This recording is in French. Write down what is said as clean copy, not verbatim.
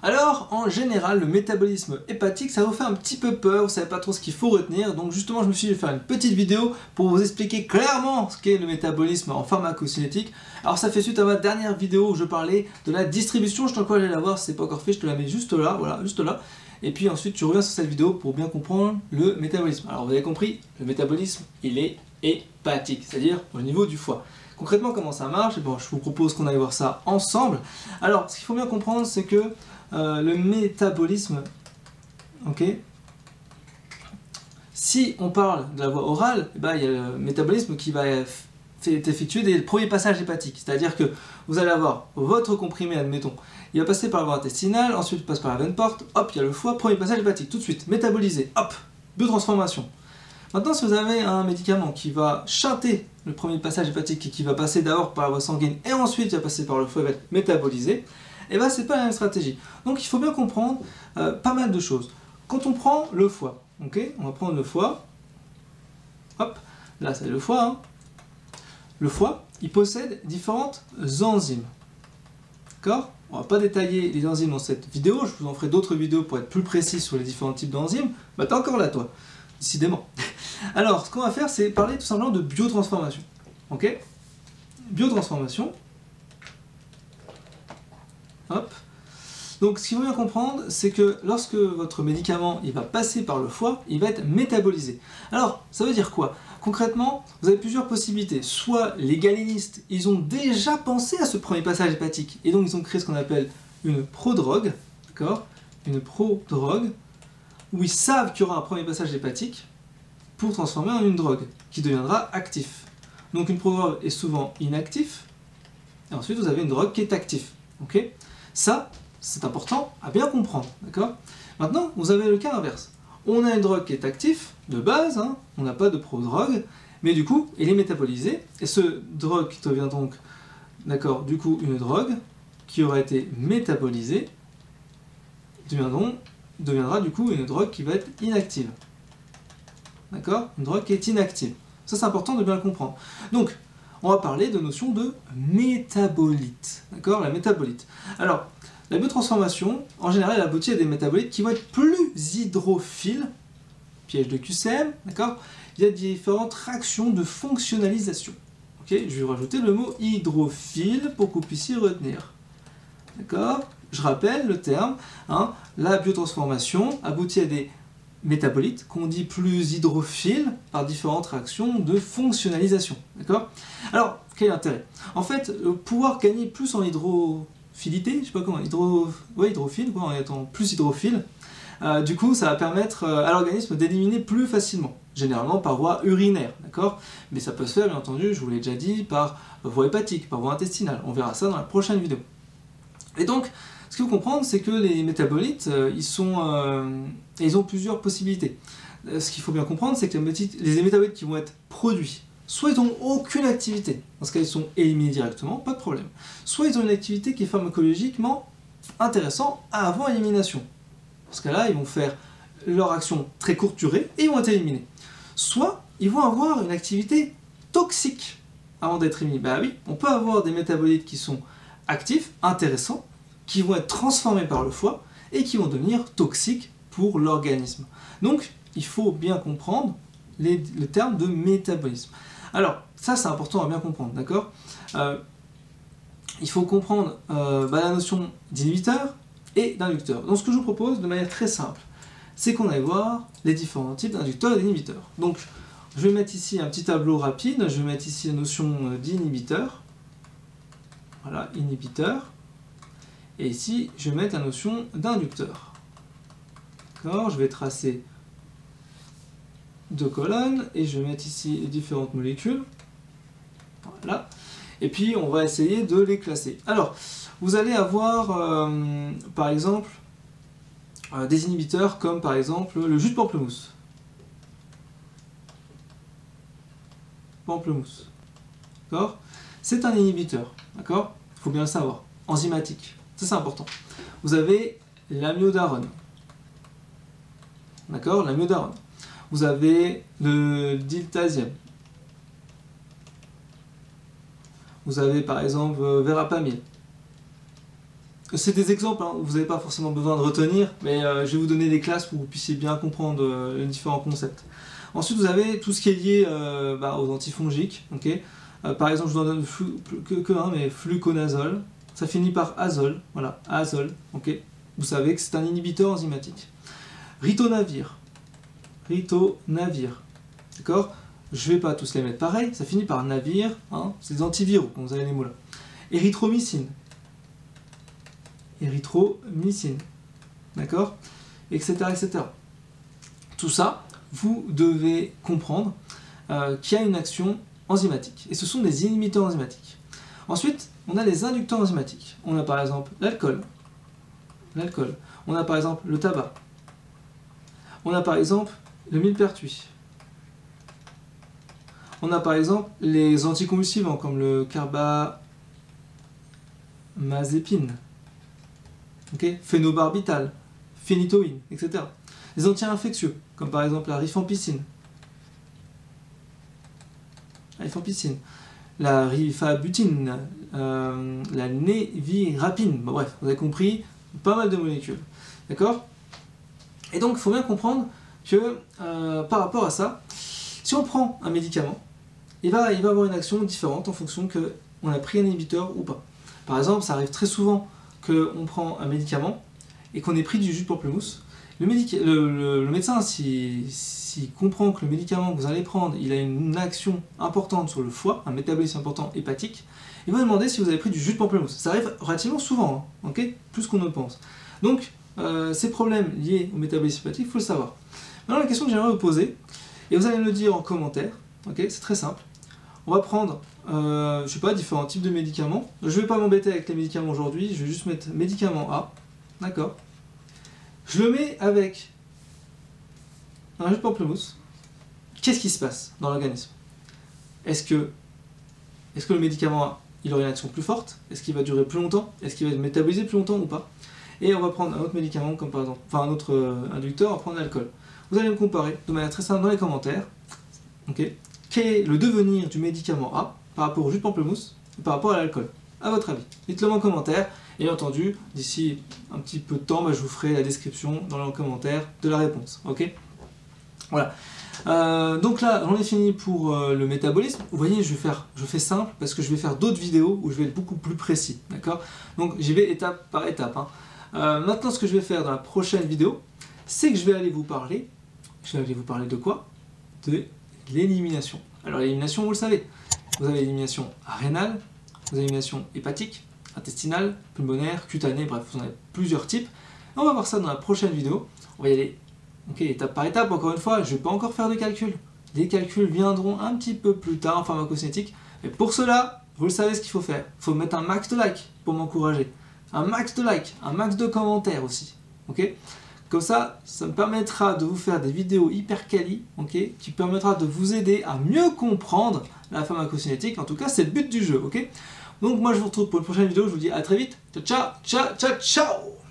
Alors, en général, le métabolisme hépatique, ça vous fait un petit peu peur, vous savez pas trop ce qu'il faut retenir, donc justement je me suis dit de faire une petite vidéo pour vous expliquer clairement ce qu'est le métabolisme en pharmacocinétique. Alors ça fait suite à ma dernière vidéo où je parlais de la distribution, je t'encourage à aller la voir si c'est pas encore fait, je te la mets juste là, voilà, juste là. Et puis ensuite tu reviens sur cette vidéo pour bien comprendre le métabolisme. Alors vous avez compris, le métabolisme, il est hépatique, c'est-à-dire au niveau du foie. Concrètement, comment ça marche? Bon, je vous propose qu'on aille voir ça ensemble. Alors, ce qu'il faut bien comprendre, c'est que le métabolisme, ok, si on parle de la voie orale, eh ben, il y a le métabolisme qui va être effectué dès le premier passage hépatique. C'est-à-dire que vous allez avoir votre comprimé, admettons, il va passer par la voie intestinale, ensuite il passe par la veine porte, hop, il y a le foie, premier passage hépatique, tout de suite, métabolisé, hop, biotransformation. Maintenant, si vous avez un médicament qui va chanter le premier passage hépatique et qui va passer d'abord par la voie sanguine et ensuite il va passer par le foie et va être métabolisé, et bien c'est pas la même stratégie. Donc il faut bien comprendre pas mal de choses. Quand on prend le foie, ok, on va prendre le foie, hop, là c'est le foie, hein. Le foie, il possède différentes enzymes. D'accord? On va pas détailler les enzymes dans cette vidéo, je vous en ferai d'autres vidéos pour être plus précis sur les différents types d'enzymes. Bah t'es encore là toi, décidément. Alors, ce qu'on va faire, c'est parler tout simplement de biotransformation. Ok? Biotransformation. Hop. Donc, ce qu'il faut bien comprendre, c'est que lorsque votre médicament il va passer par le foie, il va être métabolisé. Alors, ça veut dire quoi? Concrètement, vous avez plusieurs possibilités. Soit les galenistes, ils ont déjà pensé à ce premier passage hépatique, et donc ils ont créé ce qu'on appelle une prodrogue, d'accord? Une prodrogue, où ils savent qu'il y aura un premier passage hépatique, pour transformer en une drogue, qui deviendra actif. Donc une prodrogue est souvent inactif, et ensuite vous avez une drogue qui est active. Ok? Ça, c'est important à bien comprendre. D'accord? Maintenant, vous avez le cas inverse. On a une drogue qui est active, de base, hein, on n'a pas de prodrogue, mais du coup, elle est métabolisée, et ce drogue qui devient donc, d'accord, du coup, une drogue, qui aura été métabolisée, deviendra du coup une drogue qui va être inactive. D'accord? Une drogue qui est inactive. Ça, c'est important de bien le comprendre. Donc, on va parler de notion de métabolite. D'accord? La métabolite. Alors, la biotransformation, en général, elle aboutit à des métabolites qui vont être plus hydrophiles. Piège de QCM. D'accord? Il y a différentes réactions de fonctionnalisation. Ok? Je vais rajouter le mot hydrophile pour que vous puissiez retenir. D'accord? Je rappelle le terme. Hein, la biotransformation aboutit à des métabolites, qu'on dit plus hydrophiles, par différentes réactions de fonctionnalisation. D'accord? Alors, quel est l'intérêt? En fait, pouvoir gagner plus en hydrophilité, je sais pas comment, hydrophile, quoi, en étant plus hydrophile, du coup, ça va permettre à l'organisme d'éliminer plus facilement, généralement par voie urinaire, d'accord? Mais ça peut se faire, bien entendu, je vous l'ai déjà dit, par voie hépatique, par voie intestinale. On verra ça dans la prochaine vidéo. Et donc, ce qu'il faut comprendre, c'est que les métabolites, ils ont plusieurs possibilités. Ce qu'il faut bien comprendre, c'est que les métabolites qui vont être produits, soit ils n'ont aucune activité, dans ce cas ils sont éliminés directement, pas de problème. Soit ils ont une activité qui est pharmacologiquement intéressante avant élimination. Dans ce cas-là, ils vont faire leur action très courte durée et ils vont être éliminés. Soit ils vont avoir une activité toxique avant d'être éliminés. Bah oui, on peut avoir des métabolites qui sont actifs, intéressants, qui vont être transformés par le foie et qui vont devenir toxiques pour l'organisme. Donc, il faut bien comprendre le terme de métabolisme. Alors, ça c'est important à bien comprendre, d'accord? Il faut comprendre la notion d'inhibiteur et d'inducteur. Donc, ce que je vous propose de manière très simple, c'est qu'on aille voir les différents types d'inducteurs et d'inhibiteurs. Donc, je vais mettre ici un petit tableau rapide, je vais mettre ici la notion d'inhibiteur. Voilà, inhibiteur. Et ici, je vais mettre la notion d'inducteur. D'accord? Je vais tracer deux colonnes et je vais mettre ici les différentes molécules. Voilà. Et puis, on va essayer de les classer. Alors, vous allez avoir, par exemple, des inhibiteurs comme, par exemple, le jus de pamplemousse. Pamplemousse. D'accord? C'est un inhibiteur. D'accord? Il faut bien le savoir. Enzymatique. Ça, c'est important. Vous avez l'amiodarone. D'accord? L'amiodarone. Vous avez le diltazem. Vous avez par exemple verapamil. c'est des exemples, hein, vous n'avez pas forcément besoin de retenir, mais je vais vous donner des classes pour que vous puissiez bien comprendre les différents concepts. Ensuite, vous avez tout ce qui est lié aux antifongiques. Okay, par exemple, je vous en donne que un, mais fluconazole. Ça finit par azole. Voilà, azole. Okay, vous savez que c'est un inhibiteur enzymatique. Ritonavir. Ritonavir. D'accord? Je ne vais pas tous les mettre pareil. Ça finit par navire. Hein, c'est des antiviraux, quand vous avez les mots là. Érythromycine. Érythromycine. D'accord? Etc., etc. Tout ça, vous devez comprendre qu'il y a une action enzymatique. Et ce sont des inhibiteurs enzymatiques. Ensuite, on a les inducteurs enzymatiques. On a par exemple l'alcool. On a par exemple le tabac. On a par exemple le millepertuis. On a par exemple les anticonvulsivants comme le carbamazépine, okay, phénobarbital, phénitoïne, etc. Les anti-infectieux, comme par exemple la rifampicine, la rifabutine, la névirapine. Bon, bref, vous avez compris, pas mal de molécules. D'accord? Et donc, il faut bien comprendre que par rapport à ça, si on prend un médicament, il va avoir une action différente en fonction qu'on a pris un inhibiteur ou pas. Par exemple, ça arrive très souvent qu'on prend un médicament et qu'on ait pris du jus de pamplemousse. Le médecin, s'il comprend que le médicament que vous allez prendre, il a une action importante sur le foie, un métabolisme important hépatique, il va demander si vous avez pris du jus de pamplemousse. Ça arrive relativement souvent, hein, okay, plus qu'on ne le pense. Donc, ces problèmes liés au métabolisme hépatique, il faut le savoir. Maintenant, la question que j'aimerais vous poser, et vous allez me le dire en commentaire, okay, c'est très simple. On va prendre, je sais pas, différents types de médicaments. Je ne vais pas m'embêter avec les médicaments aujourd'hui, je vais juste mettre médicament A, d'accord. Je le mets avec un jus de pamplemousse. Qu'est-ce qui se passe dans l'organisme? Est-ce que le médicament A, il aura une action plus forte? Est-ce qu'il va durer plus longtemps? Est-ce qu'il va être métabolisé plus longtemps ou pas? Et on va prendre un autre médicament, comme par exemple, un autre inducteur, on va prendre l'alcool. Vous allez me comparer de manière très simple dans les commentaires. Okay, quel est le devenir du médicament A par rapport au jus de pamplemousse et par rapport à l'alcool? À votre avis? Dites-le moi en commentaire. Et bien entendu, d'ici un petit peu de temps, je vous ferai la description dans les commentaires de la réponse. Ok? Voilà. Donc là, j'en ai fini pour le métabolisme. Vous voyez, je fais simple parce que je vais faire d'autres vidéos où je vais être beaucoup plus précis. D'accord? Donc j'y vais étape par étape. Hein. Maintenant, ce que je vais faire dans la prochaine vidéo, c'est que je vais aller vous parler. Je vais aller vous parler de quoi? De l'élimination. Alors l'élimination, vous le savez, vous avez l'élimination rénale, vous avez l'élimination hépatique, intestinale, pulmonaire, cutanée, bref, vous en avez plusieurs types. Et on va voir ça dans la prochaine vidéo. On va y aller étape par étape, encore une fois, je ne vais pas encore faire de calcul. Les calculs viendront un petit peu plus tard en pharmacocinétique. Mais pour cela, vous le savez ce qu'il faut faire. Il faut mettre un max de likes pour m'encourager. Un max de likes, un max de commentaires aussi. Okay, comme ça, ça me permettra de vous faire des vidéos hyper quali, qui permettra de vous aider à mieux comprendre la pharmacocinétique. En tout cas, c'est le but du jeu. Donc moi, je vous retrouve pour une prochaine vidéo. Je vous dis à très vite. Ciao, ciao, ciao, ciao, ciao.